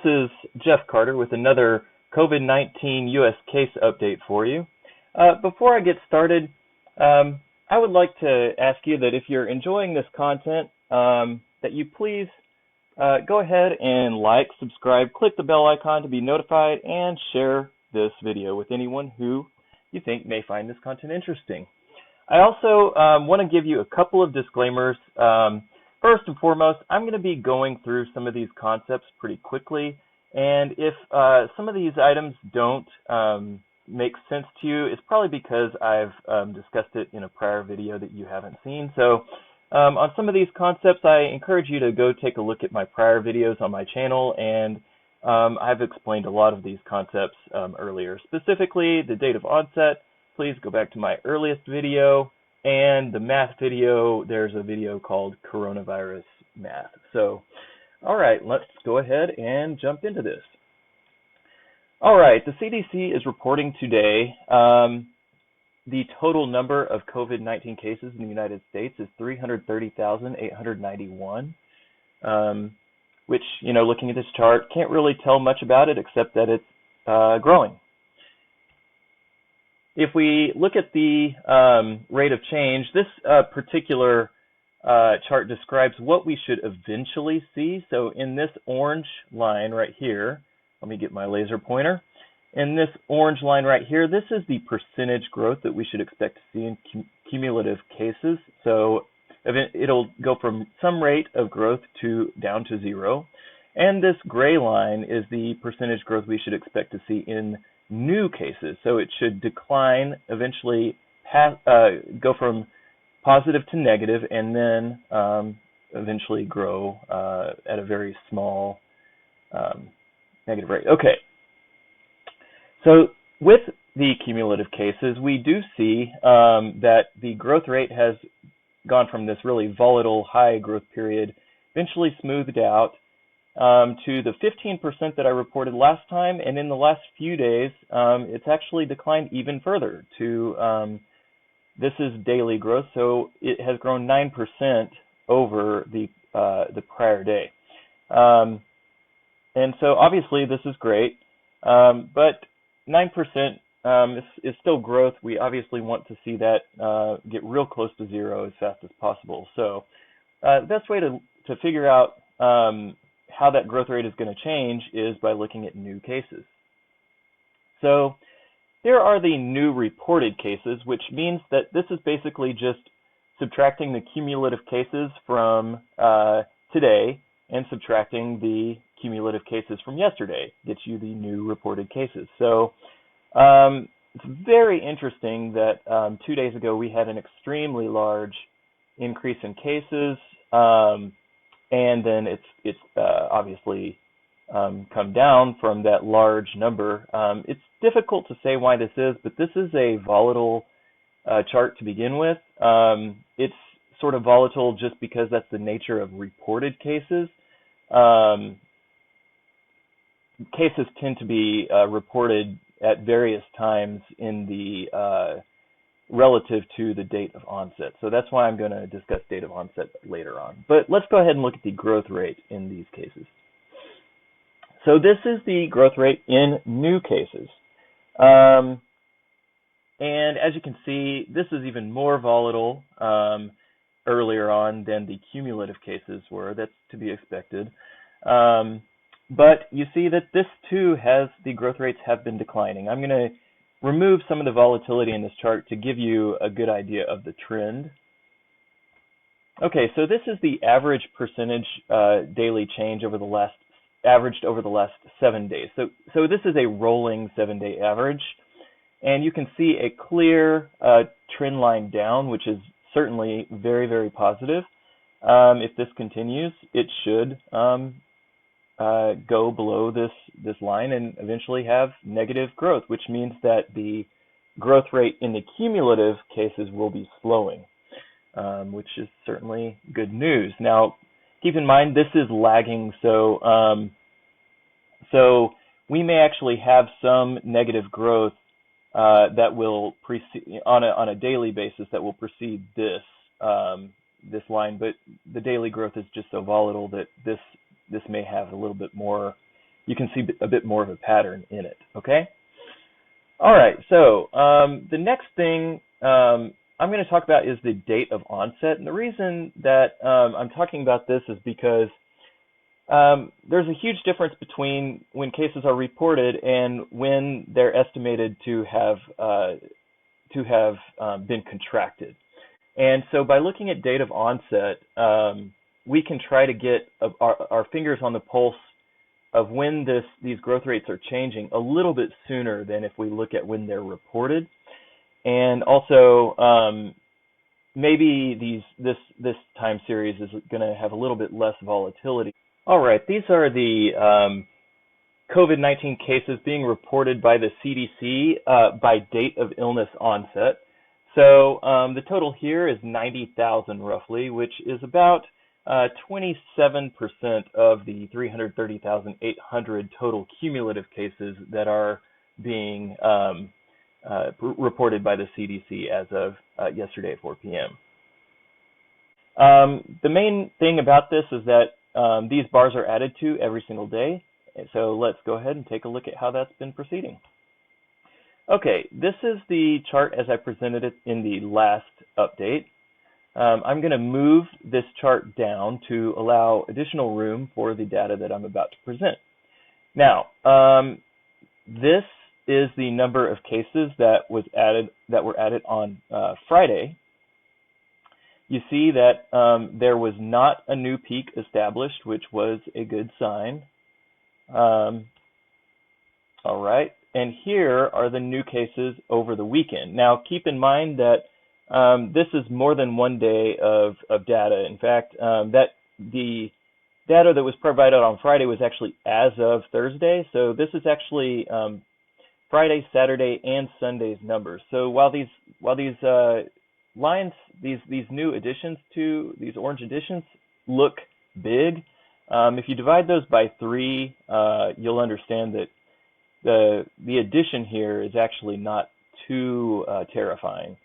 This is Jeff Carter with another COVID-19 U.S. case update for you. Before I get started, I would like to ask you that if you're enjoying this content, that you please go ahead and like, subscribe, click the bell icon to be notified, and share this video with anyone who you think may find this content interesting. I also want to give you a couple of disclaimers. First and foremost, I'm going to be going through some of these concepts pretty quickly, and if some of these items don't make sense to you, it's probably because I've discussed it in a prior video that you haven't seen. So on some of these concepts, I encourage you to go take a look at my prior videos on my channel, and I've explained a lot of these concepts earlier. Specifically, the date of onset, please go back to my earliest video. And the math video, there's a video called Coronavirus Math. So, all right, let's go ahead and jump into this. All right, the CDC is reporting today the total number of COVID-19 cases in the United States is 330,891, which, looking at this chart, can't really tell much about it except that it's growing. If we look at the rate of change, this particular chart describes what we should eventually see. So in this orange line right here, let me get my laser pointer. In this orange line right here, this is the percentage growth that we should expect to see in cumulative cases. So it'll go from some rate of growth down to 0. And this gray line is the percentage growth we should expect to see in new cases. So it should decline, eventually go from positive to negative, and then eventually grow at a very small negative rate. Okay. So with the cumulative cases, we do see that the growth rate has gone from this really volatile high growth period, eventually smoothed out to the 15% that I reported last time, and in the last few days, it's actually declined even further to, this is daily growth, so it has grown 9% over the prior day. And so obviously this is great, but 9% is still growth. We obviously want to see that get real close to 0 as fast as possible. So the best way to figure out how that growth rate is going to change is by looking at new cases. So here are the new reported cases, which means that this is basically just subtracting the cumulative cases from today and subtracting the cumulative cases from yesterday, gets you the new reported cases. So it's very interesting that 2 days ago we had an extremely large increase in cases, and then it's obviously come down from that large number. It's difficult to say why this is, but this is a volatile chart to begin with. It's sort of volatile just because that's the nature of reported cases. Cases tend to be reported at various times in the relative to the date of onset. So that's why I'm going to discuss date of onset later on. But let's go ahead and look at the growth rate in these cases. So this is the growth rate in new cases. And as you can see, this is even more volatile earlier on than the cumulative cases were. That's to be expected. But you see that this too the growth rates have been declining. I'm going to remove some of the volatility in this chart to give you a good idea of the trend. Okay, so this is the average percentage daily change averaged over the last 7 days. So this is a rolling 7-day average, and you can see a clear trend line down, which is certainly very, very positive. If this continues, it should go below this line and eventually have negative growth, which means that the growth rate in the cumulative cases will be slowing, which is certainly good news. Now, keep in mind this is lagging, so we may actually have some negative growth that will precede on a daily basis that will precede this line, but the daily growth is just so volatile that this may have a little bit more you can see a bit more of a pattern in it, okay? All right, so the next thing I'm going to talk about is the date of onset. And the reason that I'm talking about this is because there's a huge difference between when cases are reported and when they're estimated to have been contracted. And so by looking at date of onset, we can try to get our fingers on the pulse of when these growth rates are changing a little bit sooner than if we look at when they're reported. And also, maybe this time series is going to have a little bit less volatility. All right, these are the COVID-19 cases being reported by the CDC by date of illness onset. So the total here is 90,000 roughly, which is about 27% of the 330,800 total cumulative cases that are being reported by the CDC as of yesterday at 4 p.m. The main thing about this is that these bars are added to every single day. So let's go ahead and take a look at how that's been proceeding. Okay, this is the chart as I presented it in the last update. I'm going to move this chart down to allow additional room for the data that I'm about to present. Now, this is the number of cases that were added on Friday. You see that there was not a new peak established, which was a good sign. All right, and here are the new cases over the weekend. Now, keep in mind that this is more than 1 day of data. In fact, that the data that was provided on Friday was actually as of Thursday. So this is actually Friday, Saturday, and Sunday's numbers. So while these lines, these new additions to these orange additions look big, if you divide those by 3, you'll understand that the addition here is actually not too terrifying.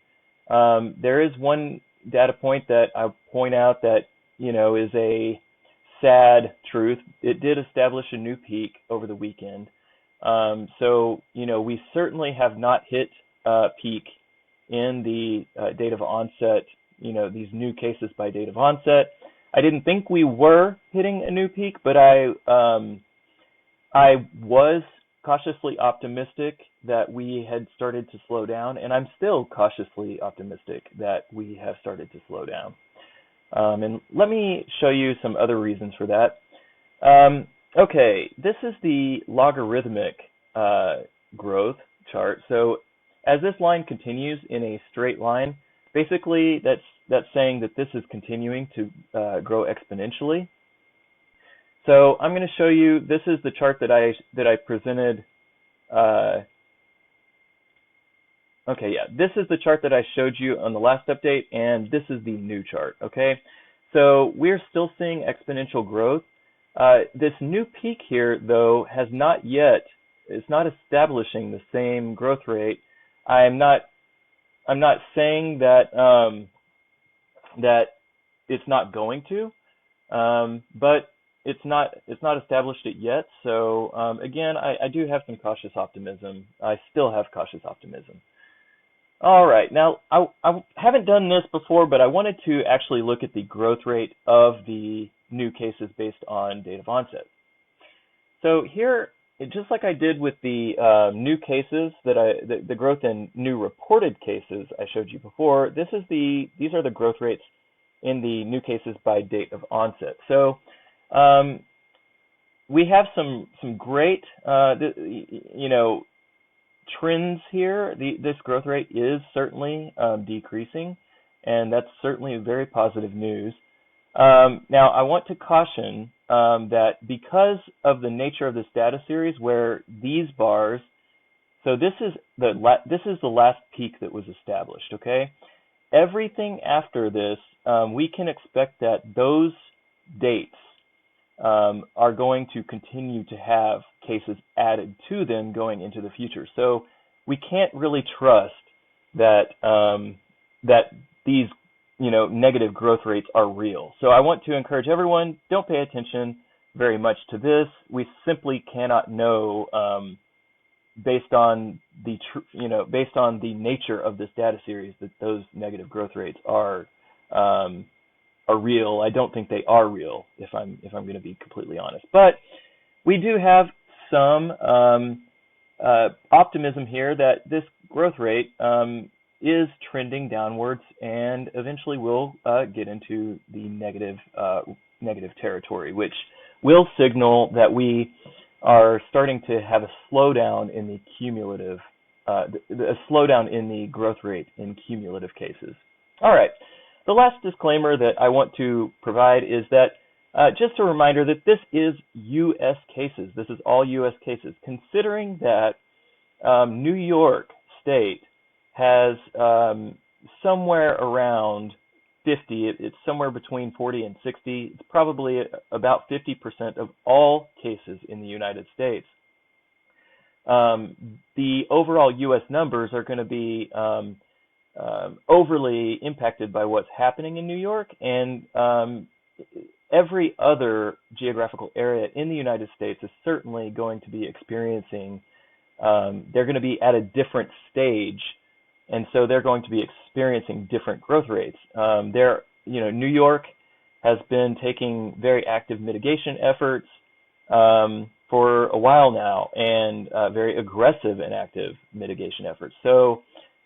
There is one data point that I'll point out that, is a sad truth. It did establish a new peak over the weekend. So, we certainly have not hit peak in the date of onset, these new cases by date of onset. I didn't think we were hitting a new peak, but I was cautiously optimistic that we had started to slow down, and I'm still cautiously optimistic that we have started to slow down. And let me show you some other reasons for that. Okay, this is the logarithmic growth chart. So as this line continues in a straight line, basically that's saying that this is continuing to grow exponentially. So I'm going to show you, this is the chart that I presented. Okay, yeah, this is the chart that I showed you on the last update, and this is the new chart, okay? So we're still seeing exponential growth. This new peak here, though, it's not establishing the same growth rate. I'm not saying that that it's not going to, but it's not established it yet. So again, I do have some cautious optimism. I still have cautious optimism. All right, now I haven't done this before, but I wanted to actually look at the growth rate of the new cases based on date of onset. So here, just like I did with the new cases the growth in new reported cases I showed you before, these are the growth rates in the new cases by date of onset. So we have some great trends here. This growth rate is certainly decreasing, and that's certainly very positive news. Now, I want to caution that because of the nature of this data series, where these bars, so this is the last peak that was established. Okay, everything after this, we can expect that those dates are going to continue to have cases added to them going into the future. So we can't really trust that that these negative growth rates are real. So I want to encourage everyone, don't pay attention very much to this. We simply cannot know, based on the based on the nature of this data series, that those negative growth rates are real. I don't think they are real, if I'm going to be completely honest. But we do have some optimism here that this growth rate is trending downwards, and eventually will get into the negative territory, which will signal that we are starting to have a slowdown in the cumulative, a slowdown in the growth rate in cumulative cases. All right. The last disclaimer that I want to provide is that just a reminder that this is U.S. cases. This is all U.S. cases. Considering that New York State has somewhere around 50, it's somewhere between 40 and 60. It's probably about 50% of all cases in the United States. The overall U.S. numbers are going to be overly impacted by what's happening in New York, and every other geographical area in the United States is certainly going to be experiencing, they're going to be at a different stage, and so they're going to be experiencing different growth rates. New York has been taking very active mitigation efforts for a while now, and very aggressive and active mitigation efforts. So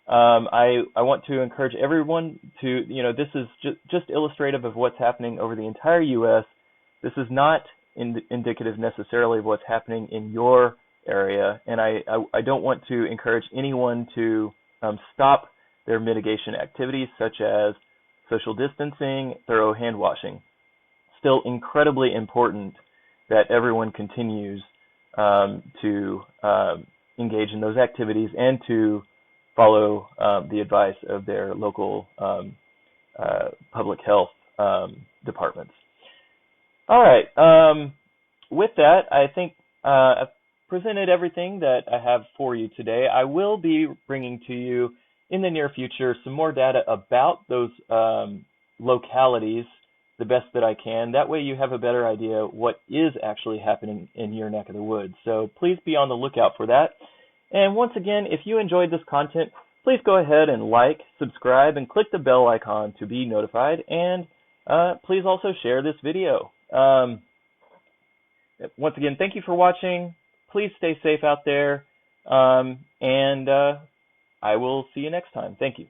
I want to encourage everyone to, this is just illustrative of what's happening over the entire U.S. This is not indicative necessarily of what's happening in your area, and I don't want to encourage anyone to stop their mitigation activities, such as social distancing, thorough hand washing. Still incredibly important that everyone continues to engage in those activities and to follow the advice of their local public health departments. All right. With that, I think I've presented everything that I have for you today. I will be bringing to you in the near future some more data about those localities the best that I can. That way you have a better idea what is actually happening in your neck of the woods. So please be on the lookout for that. And once again, if you enjoyed this content, please go ahead and like, subscribe, and click the bell icon to be notified. And please also share this video. Once again, thank you for watching. Please stay safe out there. And I will see you next time. Thank you.